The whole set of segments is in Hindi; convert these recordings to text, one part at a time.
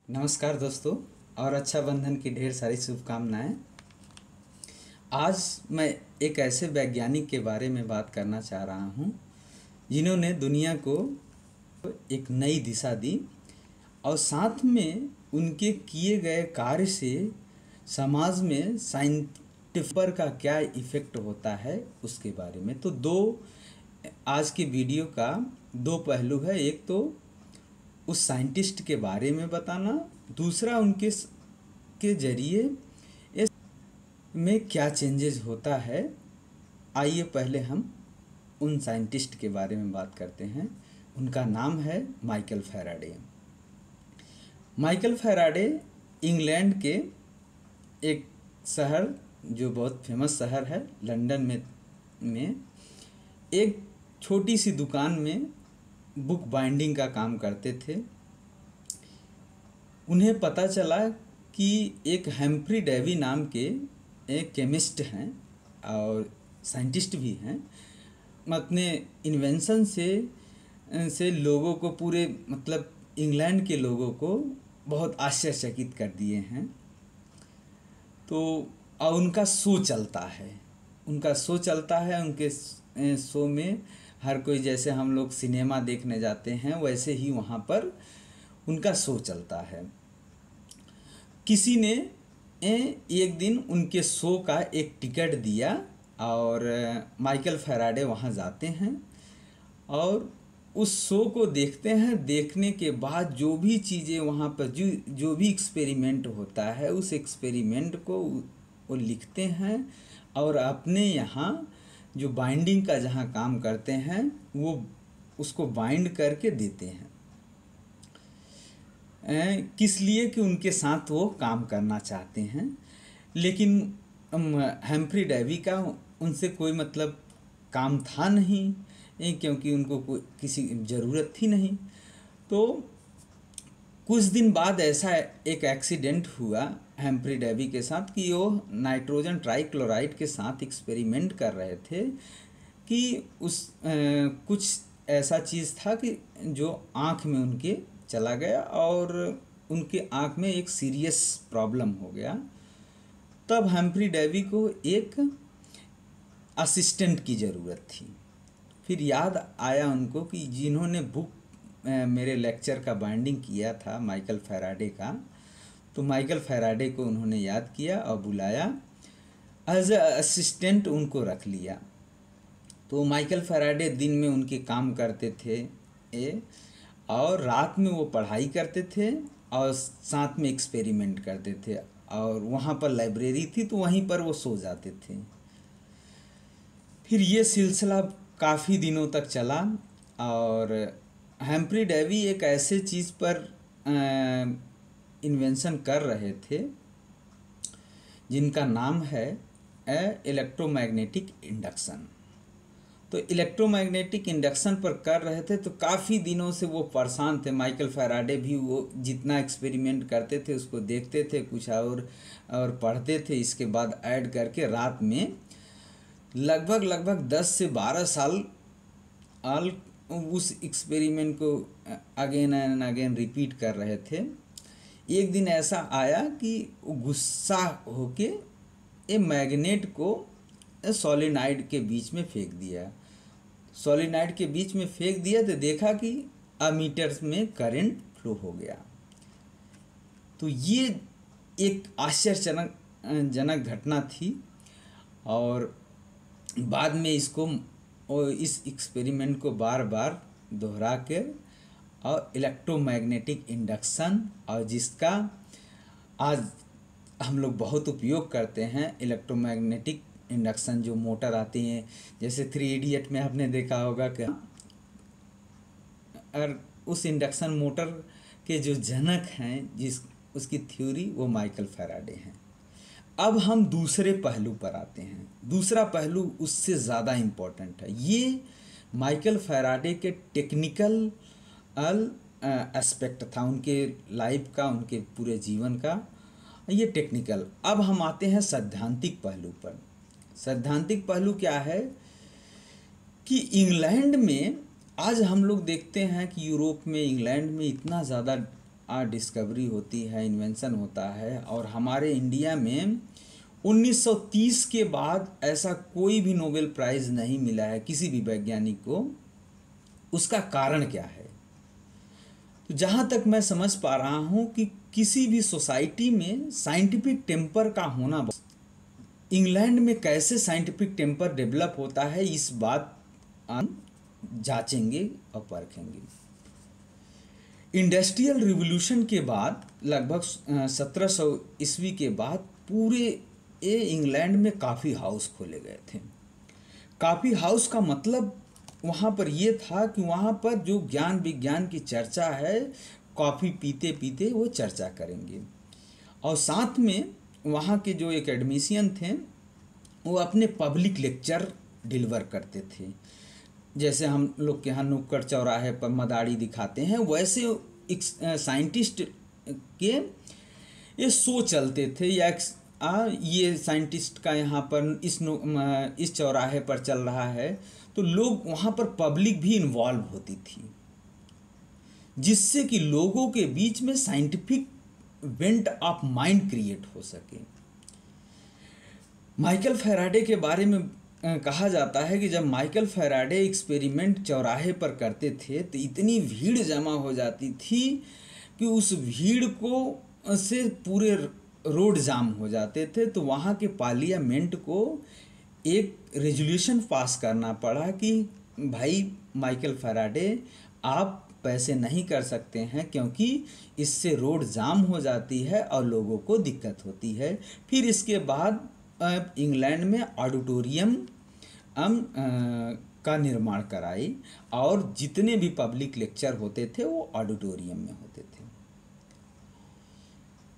नमस्कार दोस्तों और अच्छा बंधन की ढेर सारी शुभकामनाएं। आज मैं एक ऐसे वैज्ञानिक के बारे में बात करना चाह रहा हूं जिन्होंने दुनिया को एक नई दिशा दी और साथ में उनके किए गए कार्य से समाज में साइंटिफिक का क्या इफ़ेक्ट होता है उसके बारे में। तो आज के वीडियो का दो पहलू है। एक तो उस साइंटिस्ट के बारे में बताना, दूसरा उनके के जरिए इस में क्या चेंजेस होता है। आइए पहले हम उन साइंटिस्ट के बारे में बात करते हैं। उनका नाम है Michael Faraday. Michael Faraday England के एक शहर जो बहुत फेमस शहर है लंदन में एक छोटी सी दुकान में बुक बाइंडिंग का काम करते थे। उन्हें पता चला कि एक हम्फ्री डेवी नाम के एक केमिस्ट हैं और साइंटिस्ट भी हैं। अपने इन्वेंशन से लोगों को पूरे इंग्लैंड के लोगों को बहुत आश्चर्यचकित कर दिए हैं। तो और उनका शो चलता है उनके शो में हर कोई, जैसे हम लोग सिनेमा देखने जाते हैं वैसे ही वहाँ पर उनका शो चलता है। किसी ने एक दिन उनके शो का एक टिकट दिया और माइकल फैराडे वहाँ जाते हैं और उस शो को देखते हैं। देखने के बाद जो भी चीज़ें वहाँ पर जो भी एक्सपेरिमेंट होता है उस एक्सपेरिमेंट को वो लिखते हैं और अपने यहाँ जो बाइंडिंग का जहाँ काम करते हैं वो उसको बाइंड करके देते हैं। किस लिए कि उनके साथ वो काम करना चाहते हैं। लेकिन हम्फ्री डेवी का उनसे कोई काम था नहीं, क्योंकि उनको कोई किसी ज़रूरत थी नहीं। तो कुछ दिन बाद ऐसा एक एक्सीडेंट हुआ हम्फ्री डेवी के साथ कि वो नाइट्रोजन ट्राइक्लोराइड के साथ एक्सपेरिमेंट कर रहे थे कि कुछ ऐसा चीज़ था कि जो आँख में उनके चला गया और उनके आँख में एक सीरियस प्रॉब्लम हो गया। तब हम्फ्री डेवी को एक असिस्टेंट की ज़रूरत थी। फिर याद आया उनको कि जिन्होंने बुक मेरे लेक्चर का बाइंडिंग किया था माइकल फैराडे का, तो माइकल फैराडे को उन्होंने याद किया और बुलाया, एज ए असिस्टेंट उनको रख लिया। तो माइकल फैराडे दिन में उनके काम करते थे और रात में वो पढ़ाई करते थे और साथ में एक्सपेरिमेंट करते थे। और वहाँ पर लाइब्रेरी थी तो वहीं पर वो सो जाते थे। फिर ये सिलसिला काफ़ी दिनों तक चला और हम्फ्री डेवी एक ऐसे चीज़ पर इन्वेंशन कर रहे थे जिनका नाम है इलेक्ट्रोमैग्नेटिक इंडक्शन। तो इलेक्ट्रोमैग्नेटिक इंडक्शन पर कर रहे थे तो काफ़ी दिनों से वो परेशान थे। माइकल फैराडे भी वो जितना एक्सपेरिमेंट करते थे उसको देखते थे, कुछ और पढ़ते थे। इसके बाद ऐड करके रात में लगभग 10 से 12 साल उस एक्सपेरिमेंट को अगेन एंड अगेन रिपीट कर रहे थे। एक दिन ऐसा आया कि वो गुस्सा होके ये मैग्नेट को सोलेनॉइड के बीच में फेंक दिया। सोलेनॉइड के बीच में फेंक दिया तो देखा कि अमीटर में करंट फ्लो हो गया। तो ये एक आश्चर्यजनक घटना थी और बाद में इस एक्सपेरिमेंट को बार बार दोहरा कर और इलेक्ट्रोमैग्नेटिक इंडक्शन, और जिसका आज हम लोग बहुत उपयोग करते हैं। इलेक्ट्रोमैग्नेटिक इंडक्शन जो मोटर आती हैं, जैसे 3 इडियट में आपने देखा होगा कि और उस इंडक्शन मोटर के जो जनक हैं उसकी थ्योरी वो माइकल फैराडे हैं। अब हम दूसरे पहलू पर आते हैं। दूसरा पहलू उससे ज़्यादा इम्पोर्टेंट है। ये माइकल फैराडे के टेक्निकल एस्पेक्ट था उनके लाइफ का, उनके पूरे जीवन का, ये टेक्निकल। अब हम आते हैं सैद्धांतिक पहलू पर। सैद्धांतिक पहलू क्या है कि इंग्लैंड में आज हम लोग देखते हैं कि यूरोप में, इंग्लैंड में इतना ज़्यादा डिस्कवरी होती है, इन्वेंशन होता है, और हमारे इंडिया में 1930 के बाद ऐसा कोई भी नोबेल प्राइज़ नहीं मिला है किसी भी वैज्ञानिक को। उसका कारण क्या है? तो जहाँ तक मैं समझ पा रहा हूँ कि किसी भी सोसाइटी में साइंटिफिक टेम्पर का होना, इंग्लैंड में कैसे साइंटिफिक टेम्पर डेवलप होता है इस बात हम जांचेंगे और परखेंगे। इंडस्ट्रियल रिवॉल्यूशन के बाद लगभग 1700 ईस्वी के बाद पूरे इंग्लैंड में कॉफ़ी हाउस खोले गए थे। कॉफ़ी हाउस का मतलब वहाँ पर ये था कि वहाँ पर जो ज्ञान विज्ञान की चर्चा है, कॉफ़ी पीते पीते वो चर्चा करेंगे, और साथ में वहाँ के जो एकेडमिशियन थे वो अपने पब्लिक लेक्चर डिलीवर करते थे। जैसे हम लोग के यहाँ नुक्कड़ चौराहे पर मदारी दिखाते हैं, वैसे एक साइंटिस्ट के ये शो चलते थे, या ये साइंटिस्ट का यहाँ पर इस चौराहे पर चल रहा है, तो लोग वहाँ पर पब्लिक भी इन्वॉल्व होती थी, जिससे कि लोगों के बीच में scientific went of mind create हो सके। माइकल फैराडे के बारे में कहा जाता है कि जब माइकल फैराडे एक्सपेरिमेंट चौराहे पर करते थे तो इतनी भीड़ जमा हो जाती थी कि उस भीड़ को से पूरे रोड जाम हो जाते थे। तो वहाँ के पार्लियामेंट को एक रेजोल्यूशन पास करना पड़ा कि भाई माइकल फैराडे, आप पैसे नहीं कर सकते हैं, क्योंकि इससे रोड जाम हो जाती है और लोगों को दिक्कत होती है। फिर इसके बाद इंग्लैंड में ऑडिटोरियम का निर्माण कराई, और जितने भी पब्लिक लेक्चर होते थे वो ऑडिटोरियम में होते थे।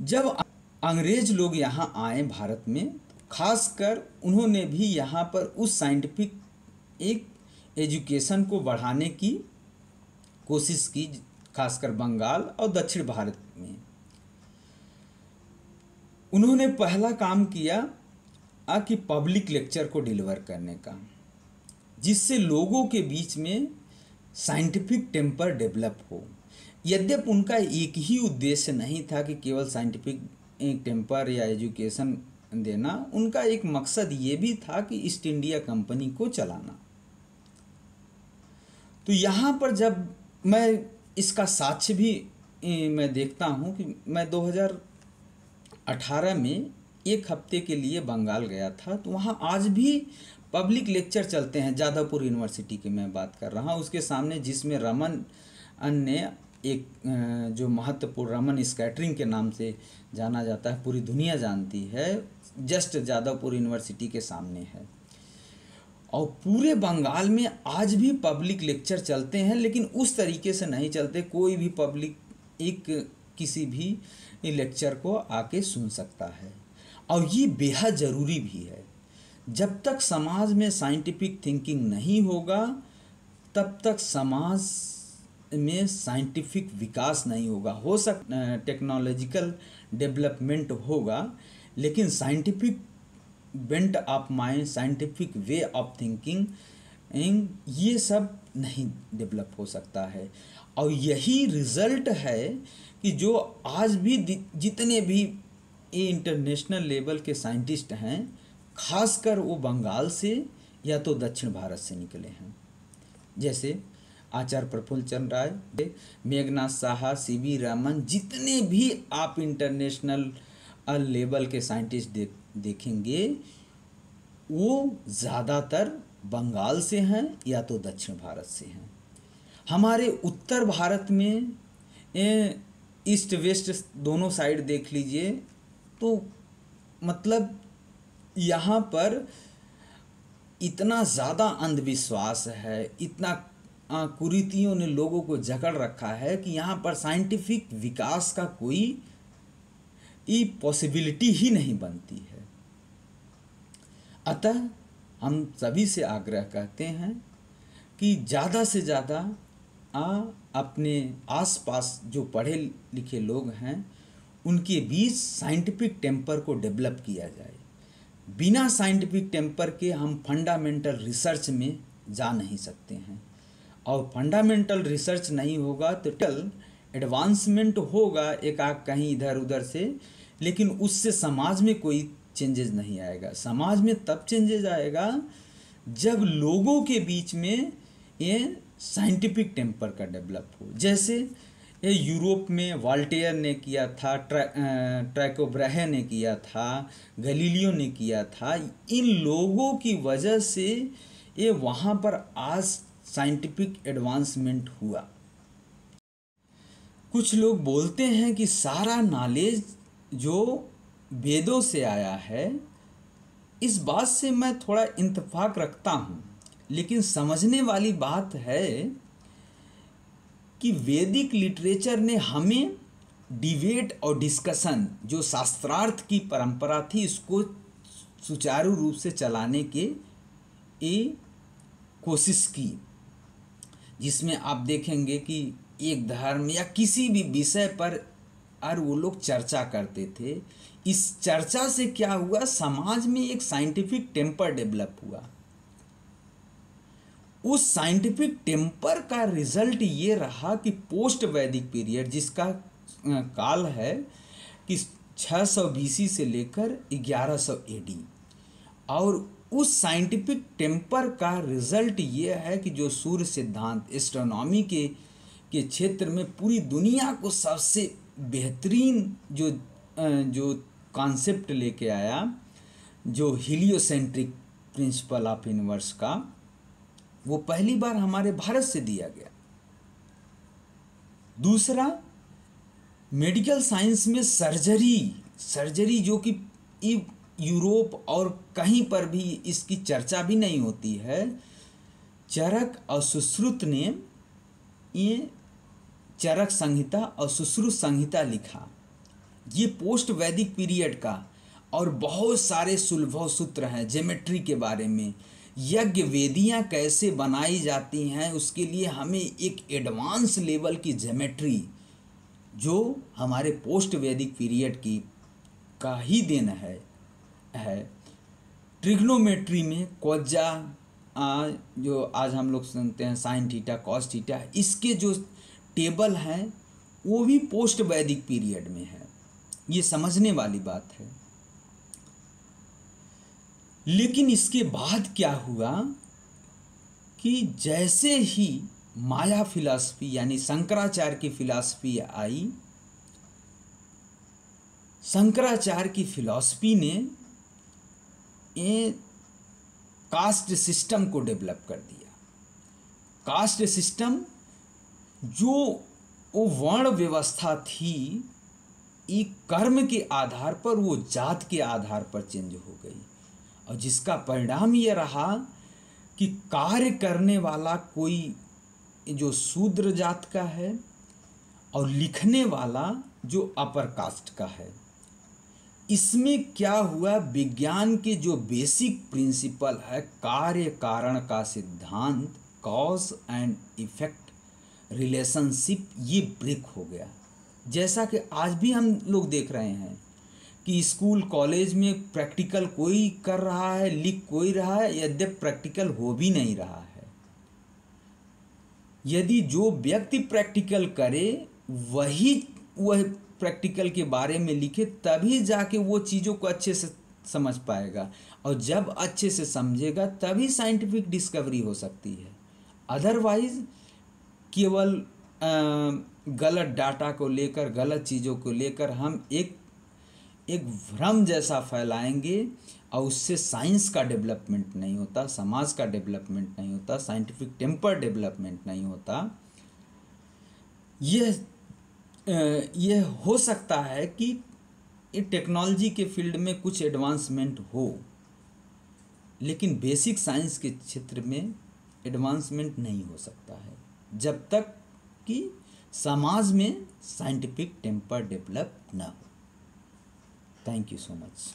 जब अंग्रेज लोग यहाँ आए भारत में, खासकर उन्होंने भी यहाँ पर उस साइंटिफिक एक एजुकेशन को बढ़ाने की कोशिश की, खासकर बंगाल और दक्षिण भारत में। उन्होंने पहला काम किया कि पब्लिक लेक्चर को डिलीवर करने का, जिससे लोगों के बीच में साइंटिफिक टेम्पर डेवलप हो। यद्यपि उनका एक ही उद्देश्य नहीं था कि केवल साइंटिफिक टेम्पर या एजुकेशन देना, उनका एक मकसद ये भी था कि ईस्ट इंडिया कंपनी को चलाना। तो यहाँ पर जब मैं इसका साक्ष्य भी मैं देखता हूँ कि मैं 2018 में एक हफ्ते के लिए बंगाल गया था, तो वहाँ आज भी पब्लिक लेक्चर चलते हैं। जादवपुर यूनिवर्सिटी की मैं बात कर रहा हूँ, उसके सामने, जिसमें रमन ने एक जो महत्वपूर्ण रमन स्कैटरिंग के नाम से जाना जाता है, पूरी दुनिया जानती है, जस्ट जादवपुर यूनिवर्सिटी के सामने है। और पूरे बंगाल में आज भी पब्लिक लेक्चर चलते हैं, लेकिन उस तरीके से नहीं चलते। कोई भी पब्लिक किसी भी लेक्चर को आके सुन सकता है, और ये बेहद ज़रूरी भी है। जब तक समाज में साइंटिफिक थिंकिंग नहीं होगा, तब तक समाज में साइंटिफिक विकास नहीं होगा। हो टेक्नोलॉजिकल डेवलपमेंट होगा, लेकिन scientific bent of mind, scientific way of thinking, ये सब नहीं डेवलप हो सकता है। और यही रिज़ल्ट है कि जो आज भी जितने भी इंटरनेशनल लेवल के साइंटिस्ट हैं, खासकर वो बंगाल से या तो दक्षिण भारत से निकले हैं। जैसे आचार्य प्रफुल्ल चंद्र राय, मेघनाथ साहा, सीवी रमन, जितने भी आप इंटरनेशनल लेवल के साइंटिस्ट देखेंगे, वो ज़्यादातर बंगाल से हैं या तो दक्षिण भारत से हैं। हमारे उत्तर भारत में ईस्ट वेस्ट दोनों साइड देख लीजिए, तो मतलब यहाँ पर इतना ज़्यादा अंधविश्वास है, इतना कुरीतियों ने लोगों को जकड़ रखा है कि यहाँ पर साइंटिफिक विकास का कोई पॉसिबिलिटी ही नहीं बनती है। अतः हम सभी से आग्रह करते हैं कि ज़्यादा से ज़्यादा अपने आसपास जो पढ़े लिखे लोग हैं, उनके बीच साइंटिफिक टेम्पर को डेवलप किया जाए। बिना साइंटिफिक टेम्पर के हम फंडामेंटल रिसर्च में जा नहीं सकते हैं, और फंडामेंटल रिसर्च नहीं होगा तो एडवांसमेंट होगा एक आध कहीं इधर उधर से, लेकिन उससे समाज में कोई चेंजेस नहीं आएगा। समाज में तब चेंजेस आएगा जब लोगों के बीच में ये साइंटिफिक टेम्पर का डेवलप हो। जैसे ये यूरोप में वॉल्टेयर ने किया था, टाइको ब्राहे ने किया था, गैलीलियो ने किया था। इन लोगों की वजह से ये वहाँ पर आज साइंटिफिक एडवांसमेंट हुआ। कुछ लोग बोलते हैं कि सारा नॉलेज जो वेदों से आया है, इस बात से मैं थोड़ा इत्तेफाक रखता हूँ, लेकिन समझने वाली बात है कि वैदिक लिटरेचर ने हमें डिबेट और डिस्कशन, जो शास्त्रार्थ की परंपरा थी, इसको सुचारू रूप से चलाने के कोशिश की, जिसमें आप देखेंगे कि एक धर्म या किसी भी विषय पर और वो लोग चर्चा करते थे। इस चर्चा से क्या हुआ, समाज में एक साइंटिफिक टेम्पर डेवलप हुआ। उस साइंटिफिक टेम्पर का रिजल्ट ये रहा कि पोस्ट वैदिक पीरियड, जिसका काल है कि 600 बीसी से लेकर 1100 एडी, और उस साइंटिफिक टेम्पर का रिजल्ट ये है कि जो सूर्य सिद्धांत एस्ट्रोनॉमी के क्षेत्र में पूरी दुनिया को सबसे बेहतरीन जो कॉन्सेप्ट लेके आया, जो हीलियोसेंट्रिक प्रिंसिपल ऑफ यूनिवर्स का, वो पहली बार हमारे भारत से दिया गया। दूसरा, मेडिकल साइंस में सर्जरी जो कि यूरोप और कहीं पर भी इसकी चर्चा भी नहीं होती है, चरक और सुश्रुत ने ये चरक संहिता और सुश्रुत संहिता लिखा। ये पोस्ट वैदिक पीरियड का, और बहुत सारे सुलभ सूत्र हैं ज्योमेट्री के बारे में, यज्ञ वेदियाँ कैसे बनाई जाती हैं, उसके लिए हमें एक एडवांस लेवल की ज्योमेट्री, जो हमारे पोस्ट वैदिक पीरियड की का ही देन है। ट्रिग्नोमेट्री में कोज्जा, जो आज हम लोग सुनते हैं साइन थीटा कॉस थीटा, इसके जो टेबल हैं वो भी पोस्ट वैदिक पीरियड में है। ये समझने वाली बात है। लेकिन इसके बाद क्या हुआ कि जैसे ही माया फिलॉसफी यानी शंकराचार्य की फिलॉसफी आई, शंकराचार्य की फिलॉसफी ने ये कास्ट सिस्टम को डेवलप कर दिया। कास्ट सिस्टम जो वो वर्ण व्यवस्था थी, एक कर्म के आधार पर, वो जात के आधार पर चेंज हो गई, और जिसका परिणाम ये रहा कि कार्य करने वाला कोई जो शूद्र जात का है और लिखने वाला जो अपर कास्ट का है। इसमें क्या हुआ, विज्ञान के जो बेसिक प्रिंसिपल है, कार्य कारण का सिद्धांत, कॉज एंड इफेक्ट रिलेशनशिप, ये ब्रेक हो गया। जैसा कि आज भी हम लोग देख रहे हैं कि स्कूल कॉलेज में प्रैक्टिकल कोई कर रहा है, लिख कोई रहा है, यद्यपि प्रैक्टिकल हो भी नहीं रहा है। यदि जो व्यक्ति प्रैक्टिकल करे वह प्रैक्टिकल के बारे में लिखे, तभी जाके वो चीज़ों को अच्छे से समझ पाएगा, और जब अच्छे से समझेगा तभी साइंटिफिक डिस्कवरी हो सकती है। अदरवाइज केवल गलत डाटा को लेकर, गलत चीज़ों को लेकर हम एक भ्रम जैसा फैलाएंगे, और उससे साइंस का डेवलपमेंट नहीं होता, समाज का डेवलपमेंट नहीं होता, साइंटिफिक टेम्पर डेवलपमेंट नहीं होता। यह हो सकता है कि टेक्नोलॉजी के फील्ड में कुछ एडवांसमेंट हो, लेकिन बेसिक साइंस के क्षेत्र में एडवांसमेंट नहीं हो सकता है जब तक कि समाज में साइंटिफिक टेम्पर डेवलप ना हो। Thank you so much.